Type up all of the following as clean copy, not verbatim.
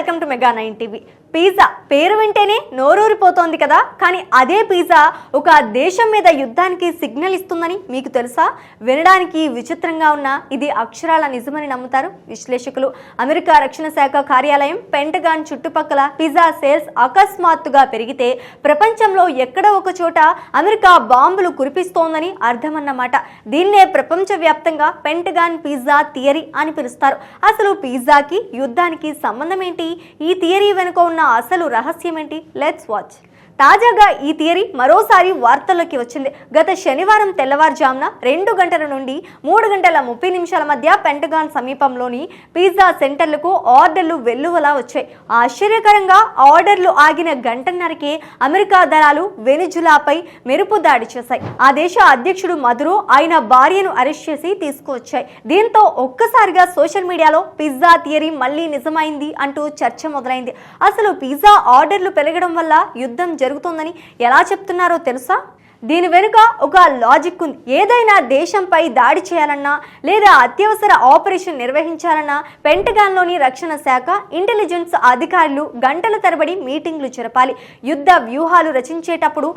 Welcome to mega 9 TV. Pizza పేరు వింటేనే నోరూరిపోతోంది కదా, కానీ అదే పిజ్జా ఒక దేశం మీద యుద్ధానికి సిగ్నల్ ఇస్తుందని మీకు తెలుసా? వినడానికి విచిత్రంగా ఉన్నా ఇది అక్షరాల నిజమని నమ్ముతారు విశ్లేషకులు. అమెరికా రక్షణ శాఖ కార్యాలయం పెంటగాన్ చుట్టుపక్కల పిజ్జా సేల్స్ అకస్మాత్తుగా పెరిగితే ప్రపంచంలో ఎక్కడో ఒక చోట అమెరికా బాంబులు కురిపిస్తోందని అర్థమన్నమాట. దీన్నే ప్రపంచవ్యాప్తంగా పెంటగాన్ పిజ్జా థియరీ అని పిలుస్తారు. అసలు పిజ్జాకి యుద్ధానికి సంబంధం ఏంటి? ఈ థియరీ వెనుక ఉన్న అసలు రహస్యం ఏంటి? Let's watch. తాజాగా ఈ థియరీ మరోసారి వార్తల్లోకి వచ్చింది. గత శనివారం తెల్లవారుజామున 2 గంటల నుండి 3 గంటల 30 నిమిషాల మధ్య పెంటగాన్ సమీపంలోని పిజ్జా సెంటర్లకు ఆర్డర్లు వెల్లువలా వచ్చాయి. ఆశ్చర్యకరంగా ఆర్డర్లు ఆగిన గంటన్నరకే అమెరికా దళాలు వెనిజులాపై మెరుపు దాడి చేశాయి. ఆ దేశ అధ్యక్షుడు మదురో ఆయన భార్యను అరెస్ట్ చేసి తీసుకువచ్చాయి. దీంతో ఒక్కసారిగా సోషల్ మీడియాలో పిజ్జా థియరీ మళ్ళీ నిజమైంది అంటూ చర్చ మొదలైంది. అసలు పిజ్జా ఆర్డర్లు పెరగడం వల్ల యుద్ధం జరుగుతుందని ఎలా చెప్తున్నారో తెలుసా? దీని వెనుక ఒక లాజిక్ ఉంది. ఏదైనా దేశంపై దాడి చేయాలన్నా లేదా అత్యవసర ఆపరేషన్ నిర్వహించాలన్నా పెంటగాన్లోని రక్షణ శాఖ ఇంటెలిజెన్స్ అధికారులు గంటల తరబడి మీటింగ్లు జరపాలి. యుద్ధ వ్యూహాలు రచించేటప్పుడు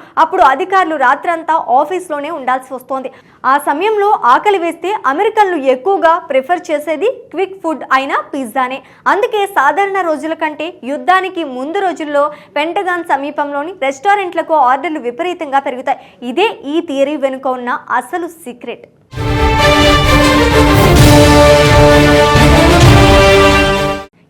అధికారులు రాత్రంతా ఆఫీస్లోనే ఉండాల్సి వస్తోంది. ఆ సమయంలో ఆకలి వేస్తే అమెరికన్లు ఎక్కువగా ప్రిఫర్ చేసేది క్విక్ ఫుడ్ అయిన పిజ్జానే. అందుకే సాధారణ రోజుల కంటే యుద్ధానికి ముందు రోజుల్లో పెంటగాన్ సమీపంలోని రెస్టారెంట్లకు ఆర్డర్లు విపరీతంగా పెరుగుతాయి. ఇదే ఈ థియరీ వెనుక ఉన్న అసలు సీక్రెట్.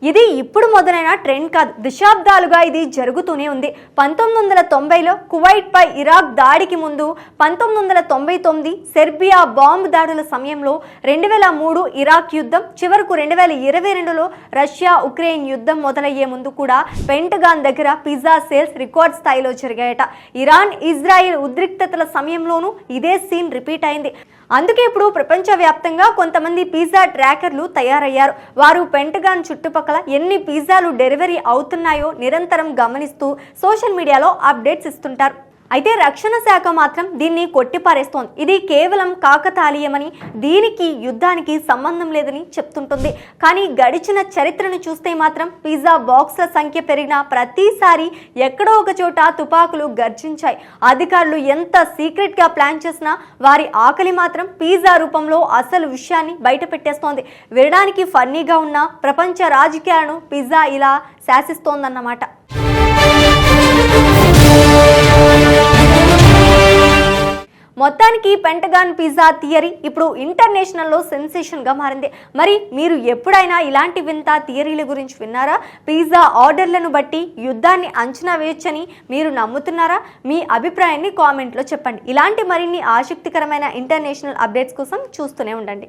ఇది ఇప్పుడు మొదలైన ట్రెండ్ కాదు, దశాబ్దాలుగా ఇది జరుగుతూనే ఉంది. 1990లో కువైట్ పై ఇరాక్ దాడికి ముందు, 1999 సెర్బియా బాంబు దాడుల సమయంలో, 2003 ఇరాక్ యుద్ధం, చివరకు 2022లో రష్యా ఉక్రెయిన్ యుద్ధం మొదలయ్యే ముందు కూడా పెంటగాన్ దగ్గర పిజ్జా సేల్స్ రికార్డ్ స్థాయిలో జరిగాయట. ఇరాన్ ఇజ్రాయిల్ ఉద్రిక్తతల సమయంలోనూ ఇదే సీన్ రిపీట్ అయింది. అందుకే ఇప్పుడు ప్రపంచవ్యాప్తంగా కొంతమంది పిజ్జా ట్రాకర్లు తయారయ్యారు. వారు పెంటగాన్ చుట్టుపక్కల ఎన్ని పిజ్జాలు డెలివరీ అవుతున్నాయో నిరంతరం గమనిస్తూ సోషల్ మీడియాలో అప్డేట్స్ ఇస్తుంటారు. అయితే రక్షణ శాఖ మాత్రం దీన్ని కొట్టిపారేస్తోంది. ఇది కేవలం కాకతాళీయమని, దీనికి యుద్ధానికి సంబంధం లేదని చెప్తుంటుంది. కానీ గడిచిన చరిత్రను చూస్తే మాత్రం పిజ్జా బాక్స్ల సంఖ్య పెరిగిన ప్రతిసారి ఎక్కడో ఒక చోట తుపాకులు గర్జించాయి. అధికారులు ఎంత సీక్రెట్గా ప్లాన్ చేసినా వారి ఆకలి మాత్రం పిజ్జా రూపంలో అసలు విషయాన్ని బయట పెట్టేస్తోంది. వినడానికి ఫన్నీగా ఉన్న ప్రపంచ రాజకీయాలను పిజ్జా ఇలా శాసిస్తోందన్నమాట. మొత్తానికి పెంటగాన్ పిజ్జా థియరీ ఇప్పుడు ఇంటర్నేషనల్లో సెన్సేషన్గా మారింది. మరి మీరు ఎప్పుడైనా ఇలాంటి వింత థియరీల గురించి విన్నారా? పిజ్జా ఆర్డర్లను బట్టి యుద్ధాన్ని అంచనా వేయొచ్చని మీరు నమ్ముతున్నారా? మీ అభిప్రాయాన్ని కామెంట్లో చెప్పండి. ఇలాంటి మరిన్ని ఆసక్తికరమైన ఇంటర్నేషనల్ అప్డేట్స్ కోసం చూస్తూనే ఉండండి.